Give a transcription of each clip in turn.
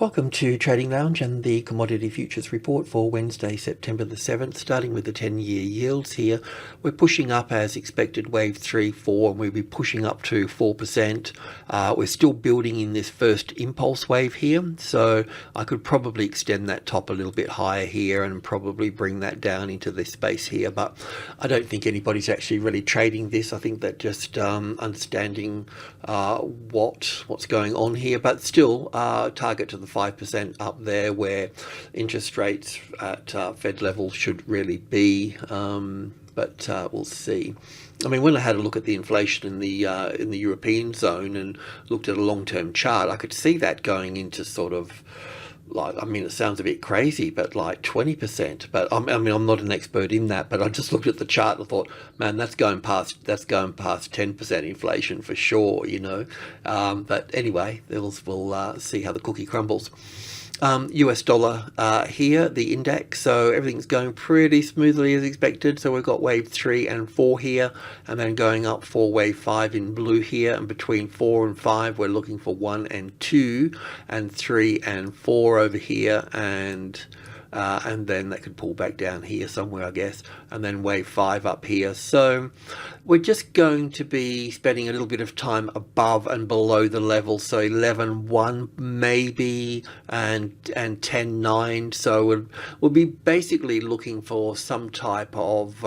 Welcome to Trading Lounge and the Commodity Futures Report for Wednesday, September the 7th, starting with the 10-year yields here. We're pushing up as expected, wave 3, 4, and we'll be pushing up to 4%. We're still building in this first impulse wave here, so I could probably extend that top a little bit higher here and probably bring that down into this space here, but I don't think anybody's actually really trading this. I think that just understanding what's going on here, but still target to the 5% up there where interest rates at Fed level should really be, but we'll see. I mean, when I had a look at the inflation in the European zone and looked at a long-term chart, I could see that going into sort of, like, I mean, it sounds a bit crazy, but like 20%. But I mean, I'm not an expert in that, but I just looked at the chart and thought, man, that's going past 10% inflation for sure, you know. But anyway, we'll see how the cookie crumbles. US dollar here, the index, so everything's going pretty smoothly as expected. So we've got wave 3 and 4 here, and then going up for wave 5 in blue here, and between 4 and 5 we're looking for 1 and 2 and 3 and 4 over here, and then that could pull back down here somewhere, I guess, and then wave 5 up here. So we're just going to be spending a little bit of time above and below the level, so 11.1 maybe, and 10.9. So we'll be basically looking for some type of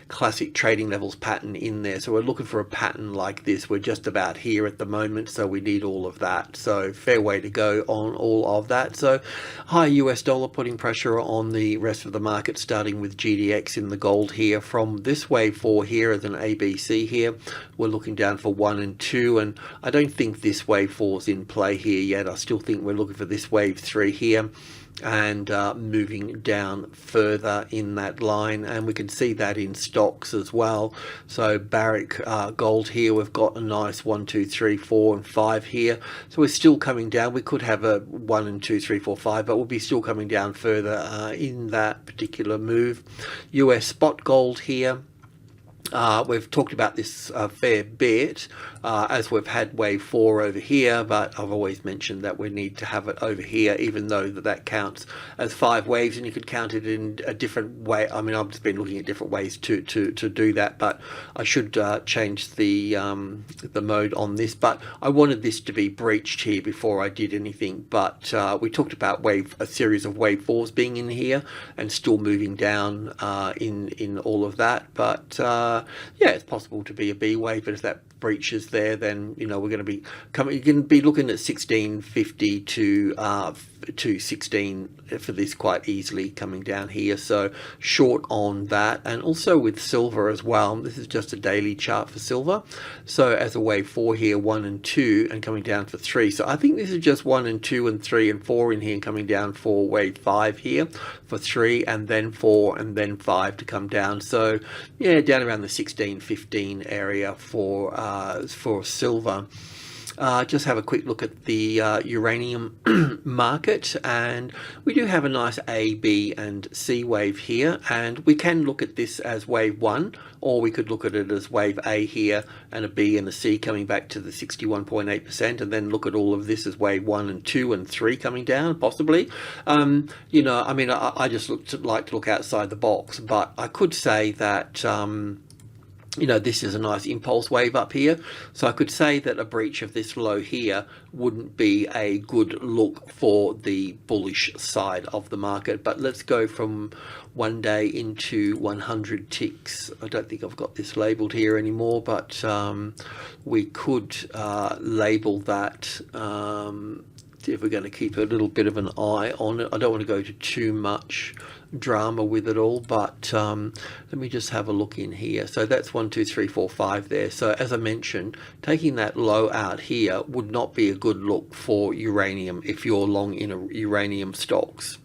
classic trading levels pattern in there. So we're looking for a pattern like this. We're just about here at the moment, so we need all of that. So fair way to go on all of that. So high US dollar putting pressure on the rest of the market, starting with GDX in the gold here. From this wave 4 here as an ABC here, we're looking down for 1 and 2, and I don't think this wave 4 is in play here yet. I still think we're looking for this wave 3 here and moving down further in that line, and we can see that in stocks as well. So Barrick Gold here, we've got a nice 1, 2, 3, 4 and 5 here, so we're still coming down. We could have a 1 and 2, 3, 4, 5, but we'll be still coming down further in that particular move. US spot gold here, we've talked about this a fair bit as we've had wave 4 over here, but I've always mentioned that we need to have it over here, even though that counts as 5 waves, and you could count it in a different way. I mean, I've just been looking at different ways to do that, but I should change the mode on this. But I wanted this to be breached here before I did anything. But we talked about a series of wave 4s being in here and still moving down in all of that. But yeah, it's possible to be a B wave, but if that breaches there, then you know we're going to be coming. You can be looking at 1650 to 16 for this quite easily coming down here. So short on that, and also with silver as well. This is just a daily chart for silver. So as a wave 4 here, 1 and 2, and coming down for 3. So I think this is just 1 and 2 and 3 and 4 in here, and coming down for wave 5 here for 3, and then 4 and then 5 to come down. So yeah, down around the 16-15 area for silver. Just have a quick look at the uranium market, and we do have a nice A, B and C wave here, and we can look at this as wave 1, or we could look at it as wave A here and a B and a C coming back to the 61.8%, and then look at all of this as wave 1 and 2 and 3 coming down possibly. You know, I mean, I just like to look outside the box, but I could say that you know, this is a nice impulse wave up here, so I could say that a breach of this low here wouldn't be a good look for the bullish side of the market. But let's go from 1 day into 100 ticks. I don't think I've got this labeled here anymore, but we could label that if we're going to keep a little bit of an eye on it. I don't want to go to too much drama with it all, but let me just have a look in here. So that's 1, 2, 3, 4, 5 there. So as I mentioned, taking that low out here would not be a good look for uranium if you're long in uranium stocks.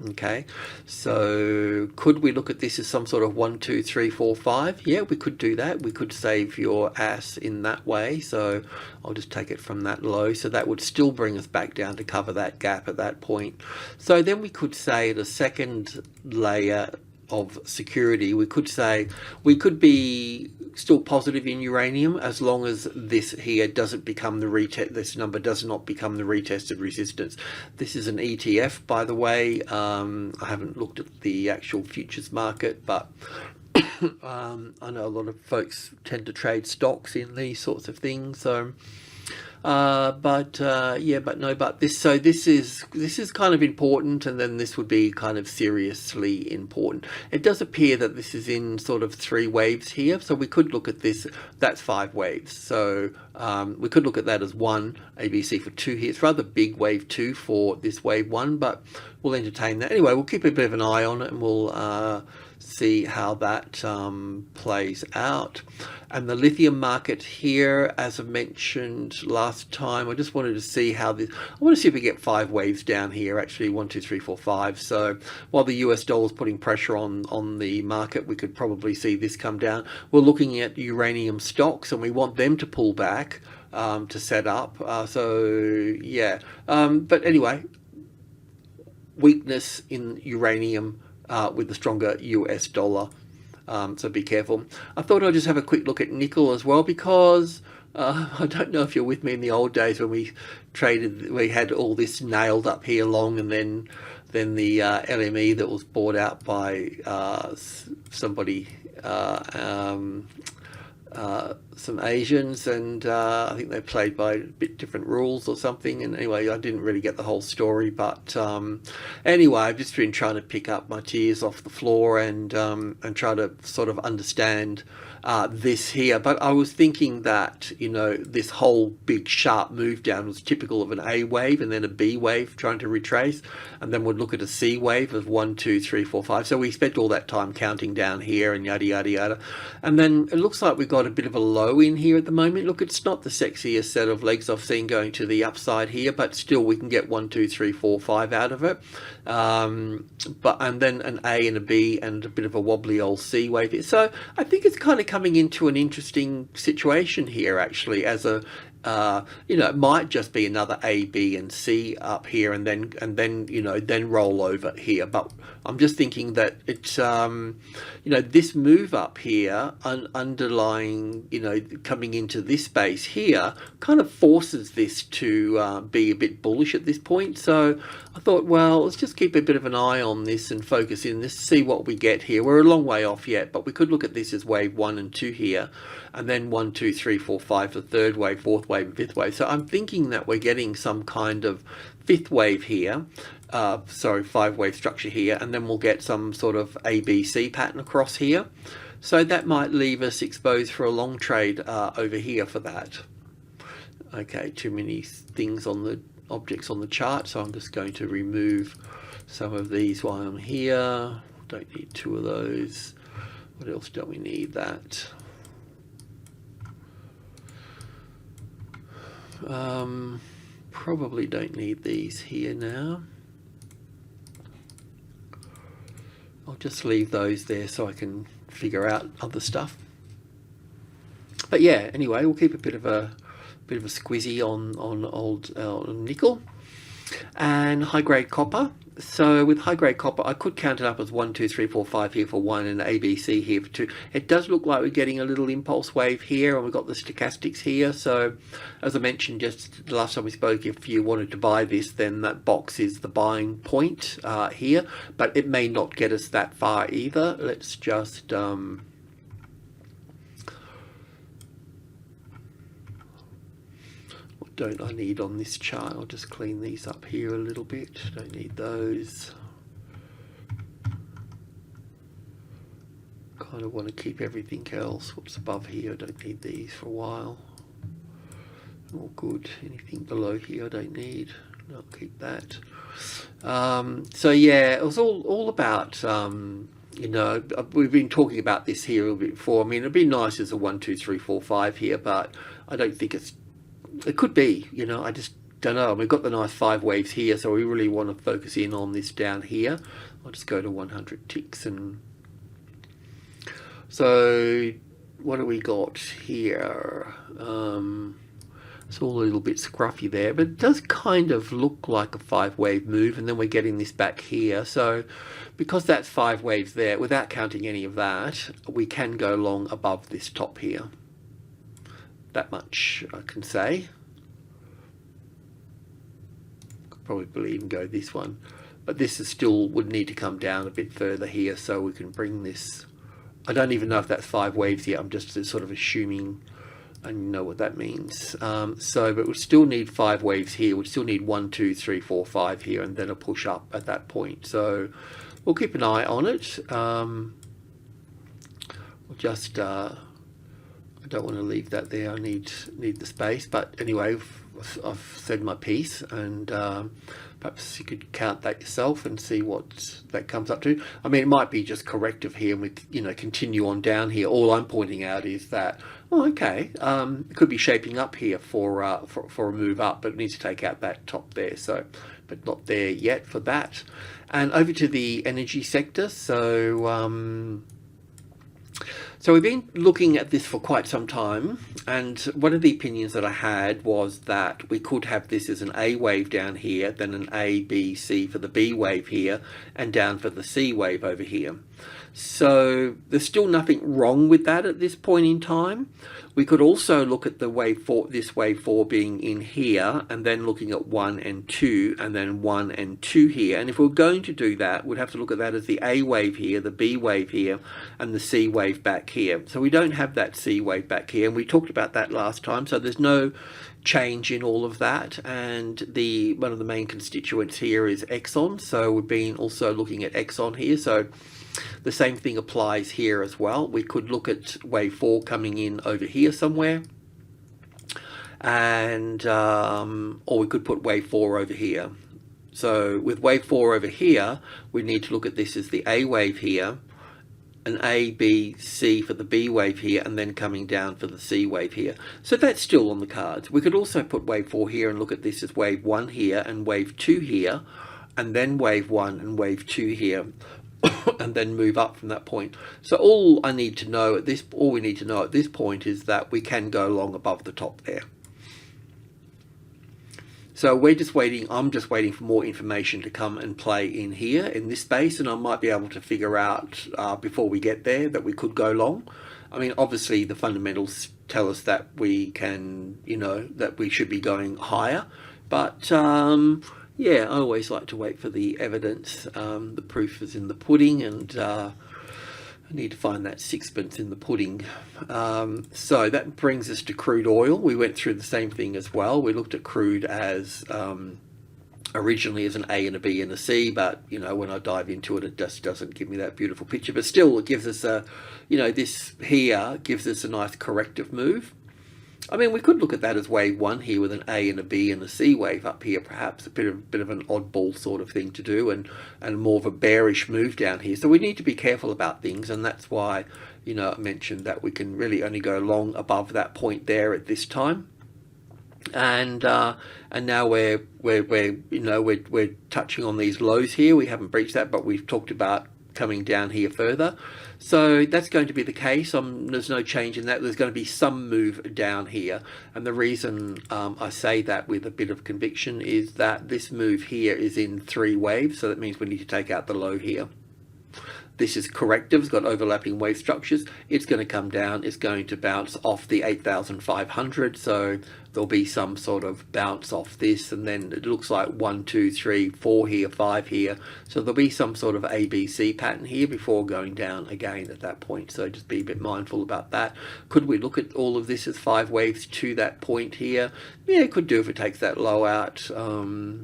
Okay, so could we look at this as some sort of 1, 2, 3, 4, 5? Yeah, we could do that. We could save your ass in that way. So I'll just take it from that low. So that would still bring us back down to cover that gap at that point. So then we could say the second layer of security, we could say we could be still positive in uranium as long as this here doesn't become the retest. This number does not become the retested resistance. This is an ETF, by the way. I haven't looked at the actual futures market, but I know a lot of folks tend to trade stocks in these sorts of things. So but this is kind of important, and then this would be kind of seriously important. It does appear that this is in sort of 3 waves here, so we could look at this. That's 5 waves, so we could look at that as 1 ABC for 2 here. It's rather big, wave 2 for this wave 1, but we'll entertain that anyway. We'll keep a bit of an eye on it, and we'll see how that plays out. And the lithium market here, as I mentioned last time, I just wanted to see how this, I want to see if we get 5 waves down here, actually 1, 2, 3, 4, 5. So while the US dollar is putting pressure on the market, we could probably see this come down. We're looking at uranium stocks, and we want them to pull back to set up. But anyway, weakness in uranium with the stronger US dollar, so be careful. I thought I'd just have a quick look at nickel as well, because I don't know if you're with me in the old days when we traded, we had all this nailed up here long, and then the LME that was bought out by somebody, some Asians, and I think they played by a bit different rules or something. And anyway, I didn't really get the whole story, but anyway, I've just been trying to pick up my tears off the floor and try to sort of understand this here. But I was thinking that, you know, this whole big sharp move down was typical of an A wave and then a B wave trying to retrace, and then we'd look at a C wave of 1, 2, 3, 4, 5. So we spent all that time counting down here and yada yada yada, and then it looks like we got a bit of a low in here at the moment. Look, it's not the sexiest set of legs I've seen going to the upside here, but still we can get 1, 2, 3, 4, 5 out of it. And then an A and a B and a bit of a wobbly old C wave here. So I think it's kind of coming into an interesting situation here, actually, as a you know, it might just be another A, B, and C up here, and then you know, then roll over here. But I'm just thinking that it's you know, this move up here, underlying, you know, coming into this space here, kind of forces this to be a bit bullish at this point. So I thought, well, let's just keep a bit of an eye on this and focus in this, see what we get here. We're a long way off yet, but we could look at this as wave 1 and 2 here, and then 1, 2, 3, 4, 5 for third wave, fourth wave, and fifth wave. So I'm thinking that we're getting some kind of 5th wave here, 5-wave structure here, and then we'll get some sort of ABC pattern across here. So that might leave us exposed for a long trade over here for that. Okay, too many things on the objects on the chart, so I'm just going to remove some of these while I'm here. Don't need 2 of those. What else don't we need? That. Probably don't need these here now. I'll just leave those there so I can figure out other stuff. But yeah, anyway, we'll keep a bit of a squizzy on old nickel and high grade copper. So with high grade copper, I could count it up as 1, 2, 3, 4, 5 here for 1, and ABC here for 2. It does look like we're getting a little impulse wave here, and we've got the stochastics here. So as I mentioned just the last time we spoke, if you wanted to buy this, then that box is the buying point here, but it may not get us that far either. Let's just don't I need on this chart? I'll just clean these up here a little bit. Don't need those. Kind of want to keep everything else. What's above here? I don't need these for a while. All good. Anything below here I don't need. I'll keep that. So yeah, it was all about you know, we've been talking about this here a little bit before. I mean, it'd be nice as a 1, 2, 3, 4, 5 here, but I don't think it could be, you know, I just don't know. We've got the nice 5 waves here, so we really want to focus in on this down here. I'll just go to 100 ticks, and so what do we got here? It's all a little bit scruffy there, but it does kind of look like a 5-wave move, and then we're getting this back here. So because that's 5 waves there, without counting any of that, we can go long above this top here. That much I can say. Could probably even go this one, but this is still would need to come down a bit further here, so we can bring this. I don't even know if that's 5 waves yet. I'm just sort of assuming I know what that means. But we'll still need 5 waves here. We'll still need 1, 2, 3, 4, 5 here, and then a push up at that point. So we'll keep an eye on it. We'll just I don't want to leave that there. I need the space. But anyway, I've said my piece, and perhaps you could count that yourself and see what that comes up to. I mean, it might be just corrective here, and we continue on down here. All I'm pointing out is that, oh, okay, it could be shaping up here for a move up, but it needs to take out that top there. So, but not there yet for that. And over to the energy sector. So we've been looking at this for quite some time, and one of the opinions that I had was that we could have this as an A wave down here, then an A, B, C for the B wave here, and down for the C wave over here. So there's still nothing wrong with that at this point in time. We could also look at the wave 4, this wave 4 being in here, and then looking at 1 and 2, and then 1 and 2 here. And if we're going to do that, we'd have to look at that as the A wave here, the B wave here, and the C wave back here. So we don't have that C wave back here, and we talked about that last time. So there's no change in all of that, and one of the main constituents here is Exxon. So we've been also looking at Exxon here. So the same thing applies here as well. We could look at wave 4 coming in over here somewhere, and or we could put wave 4 over here. So with wave 4 over here, we need to look at this as the A wave here, an A, B, C for the B wave here, and then coming down for the C wave here. So that's still on the cards. We could also put wave 4 here and look at this as wave 1 here and wave 2 here, and then wave 1 and wave 2 here, and then move up from that point. So all we need to know at this point is that we can go long above the top there. So we're just waiting. I'm just waiting for more information to come and play in here in this space, and I might be able to figure out before we get there that we could go long. I mean, obviously the fundamentals tell us that we can, that we should be going higher, but yeah, I always like to wait for the evidence. The proof is in the pudding, and I need to find that sixpence in the pudding. So that brings us to crude oil. We went through the same thing as well. We looked at crude as originally as an A and a B and a C, but when I dive into it, it just doesn't give me that beautiful picture. But still, it gives us a, this here gives us a nice corrective move. I mean, we could look at that as wave 1 here with an A and a B and a C wave up here, perhaps a bit of an oddball sort of thing to do, and more of a bearish move down here. So we need to be careful about things, and that's why I mentioned that we can really only go long above that point there at this time. And now we're touching on these lows here. We haven't breached that, but we've talked about coming down here further. So that's going to be the case. There's no change in that. There's going to be some move down here, and the reason I say that with a bit of conviction is that this move here is in 3 waves, so that means we need to take out the low here. This is corrective, it's got overlapping wave structures. It's going to come down, it's going to bounce off the 8,500, so there'll be some sort of bounce off this, and then it looks like 1, 2, 3, 4 here, 5 here. So there'll be some sort of ABC pattern here before going down again at that point. So just be a bit mindful about that. Could we look at all of this as 5 waves to that point here? Yeah, it could do if it takes that low out,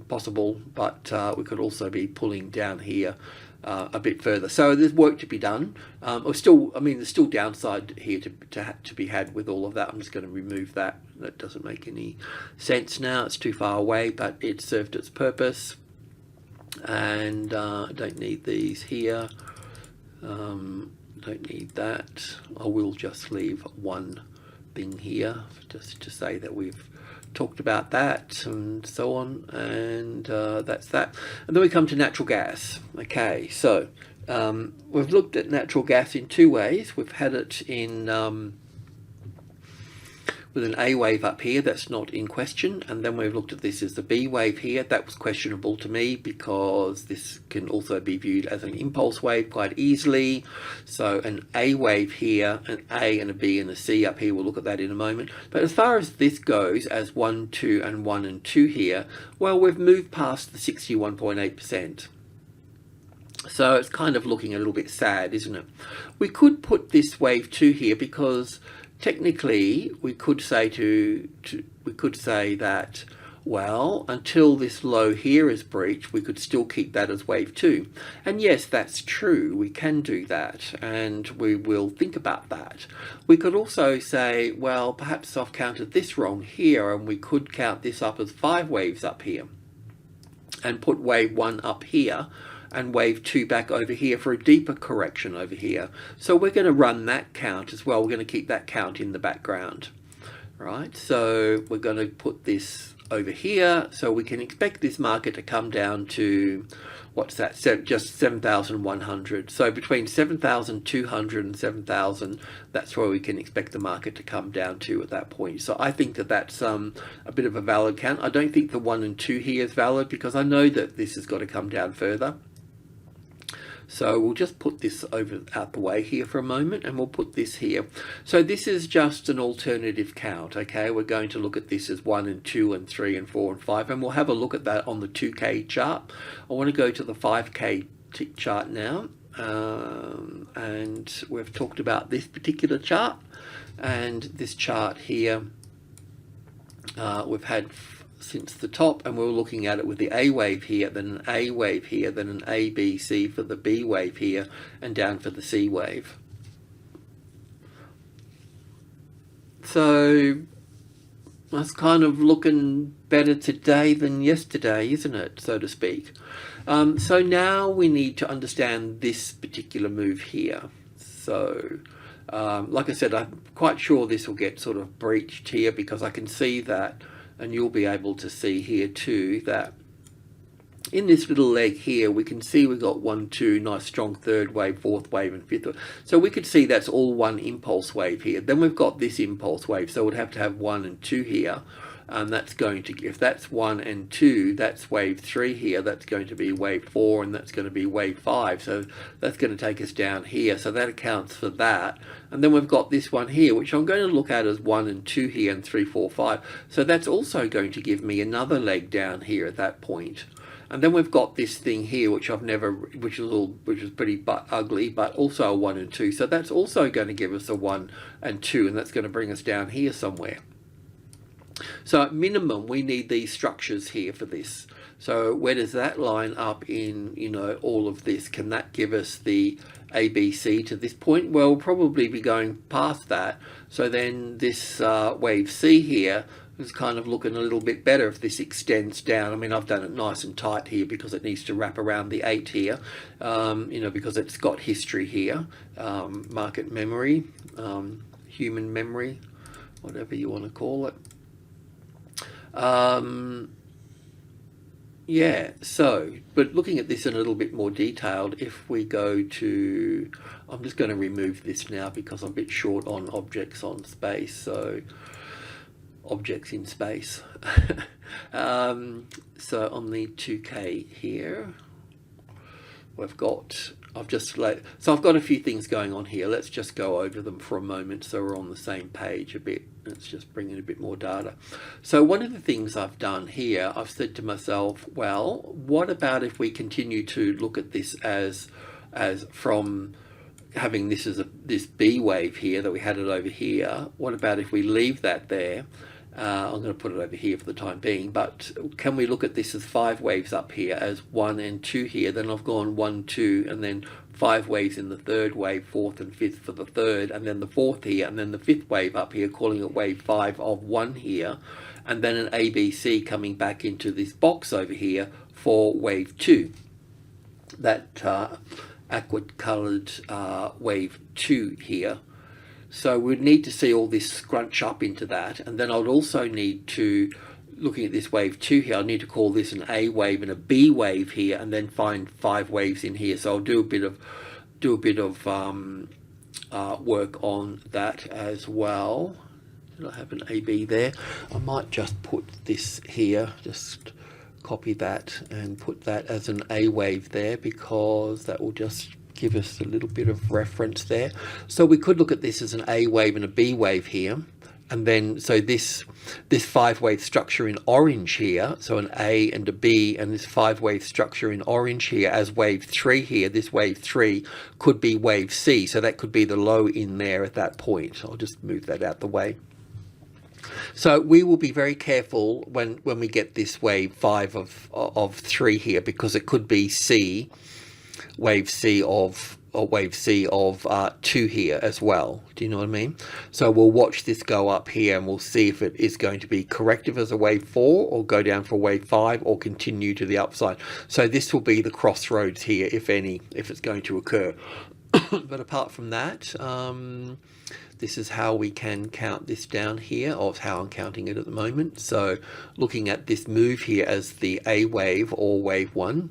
possible, but we could also be pulling down here a bit further. So there's work to be done. There's still downside here to be had with all of that. I'm just going to remove that. That doesn't make any sense now. It's too far away, but it served its purpose. And I don't need these here. Don't need that. I will just leave one thing here just to say that we've talked about that and so on, and that's that. And then we come to natural gas. Okay, so we've looked at natural gas in 2 ways. We've had it in with an A wave up here, that's not in question. And then we've looked at this as the B wave here. That was questionable to me because this can also be viewed as an impulse wave quite easily. So an A wave here, an A and a B and a C up here, we'll look at that in a moment. But as far as this goes, as 1, 2 and 1 and 2 here, well, we've moved past the 61.8%. So it's kind of looking a little bit sad, isn't it? We could put this wave 2 here because technically we could say that, well, until this low here is breached, we could still keep that as wave 2. And yes, that's true. We can do that, and we will think about that. We could also say, well, perhaps I've counted this wrong here, and we could count this up as 5 waves up here and put wave 1 up here and wave 2 back over here for a deeper correction over here. So we're going to run that count as well. We're going to keep that count in the background, right? So we're going to put this over here. So we can expect this market to come down to, what's that, just 7,100. So between 7,200 and 7,000, that's where we can expect the market to come down to at that point. So I think that that's a bit of a valid count. I don't think the 1 and 2 here is valid because I know that this has got to come down further. So we'll just put this out the way here for a moment, and we'll put this here. So this is just an alternative count, okay? We're going to look at this as 1 and 2 and 3 and 4 and 5, and we'll have a look at that on the 2K chart. I want to go to the 5K chart now, and we've talked about this particular chart, and this chart here we've had since the top, and we're looking at it with the A wave here, then an A wave here, then an A, B, C for the B wave here, and down for the C wave. So that's kind of looking better today than yesterday, isn't it, so to speak? So now we need to understand this particular move here. So like I said, I'm quite sure this will get sort of breached here because I can see that, and you'll be able to see here too, that in this little leg here, we can see we've got 1, 2, nice strong third wave, fourth wave, and fifth wave. So we could see that's all one impulse wave here. Then we've got this impulse wave, so we'd have to have 1 and 2 here. And that's going to, if that's 1 and 2, that's wave 3 here, that's going to be wave 4, and that's going to be wave 5. So that's going to take us down here. So that accounts for that. And then we've got this one here, which I'm going to look at as 1 and 2 here, and 3, 4, 5. So that's also going to give me another leg down here at that point. And then we've got this thing here, which is pretty ugly, but also a 1 and 2. So that's also going to give us a 1 and 2, and that's going to bring us down here somewhere. So at minimum, we need these structures here for this. So where does that line up in, you know, all of this? Can that give us the ABC to this point? Well, we'll probably be going past that. So then this wave C here is kind of looking a little bit better if this extends down. I mean, I've done it nice and tight here because it needs to wrap around the 8 here, you know, because it's got history here, market memory, human memory, whatever you want to call it. Yeah, so, but looking at this in a little bit more detailed, if we go to, I'm just going to remove this now because I'm a bit short on objects on space, so objects in space. So on the 2K here, we've got, I've got a few things going on here. Let's just go over them for a moment so we're on the same page a bit. Let's just bring in a bit more data. So one of the things I've done here, I've said to myself, well, what about if we continue to look at this as from having this as this B wave here that we had it over here? What about if we leave that there? I'm going to put it over here for the time being, but can we look at this as 5 waves up here as 1 and 2 here? Then I've gone 1, 2, and then 5 waves in the third wave, fourth and fifth for the third, and then the fourth here, and then the fifth wave up here, calling it wave 5 of 1 here, and then an ABC coming back into this box over here for wave 2. That aqua coloured wave 2 here. So we'd need to see all this scrunch up into that, and then I'd also need to, looking at this wave 2 here, I need to call this an A wave and a B wave here, and then find 5 waves in here. So I'll do a bit of work on that as well. Did I have an AB there? I might just put this here, just copy that and put that as an A wave there, because that will just give us a little bit of reference there. So we could look at this as an A wave and a B wave here. And then, so this 5-wave structure in orange here, so an A and a B, and this 5-wave structure in orange here as wave 3 here, this wave 3 could be wave C. So that could be the low in there at that point. I'll just move that out the way. So we will be very careful when we get this wave 5 of 3 here, because it could be C, wave C of, or wave C of 2 here as well. Do you know what I mean? So we'll watch this go up here and we'll see if it is going to be corrective as a wave 4 or go down for wave 5 or continue to the upside. So this will be the crossroads here, if any, if it's going to occur. But apart from that, this is how we can count this down here, or how I'm counting it at the moment. So looking at this move here as the A wave or wave 1,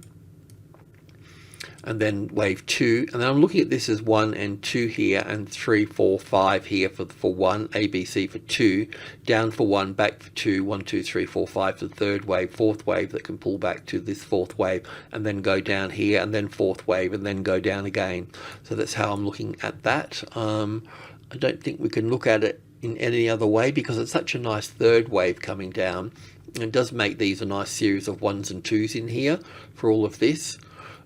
and then wave 2, and then I'm looking at this as 1 and 2 here, and 3, 4, 5 here for 1, A, B, C for 2, down for 1, back for 2, 1, 2, 3, 4, 5 for the third wave, fourth wave that can pull back to this fourth wave, and then go down here, and then fourth wave, and then go down again. So that's how I'm looking at that. I don't think we can look at it in any other way, because it's such a nice third wave coming down. It does make these a nice series of 1s and 2s in here for all of this.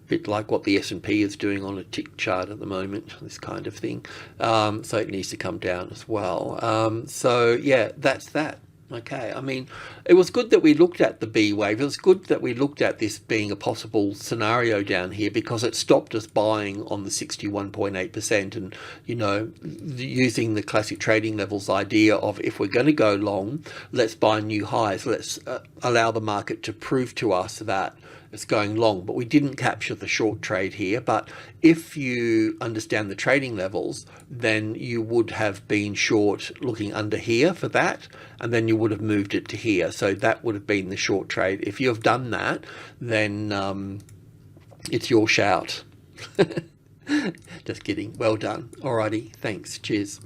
Bit like what the S&P is doing on a tick chart at the moment, this kind of thing. So it needs to come down as well. So yeah, that's that. Okay, I mean, it was good that we looked at the B wave. It was good that we looked at this being a possible scenario down here, because it stopped us buying on the 61.8%, and, you know, using the classic trading levels idea of, if we're going to go long, let's buy new highs. Let's allow the market to prove to us that it's going long. But we didn't capture the short trade here. But if you understand the trading levels, then you would have been short looking under here for that, and then you would have moved it to here. So that would have been the short trade. If you have done that, then it's your shout. Just kidding. Well done. Alrighty, thanks. Cheers.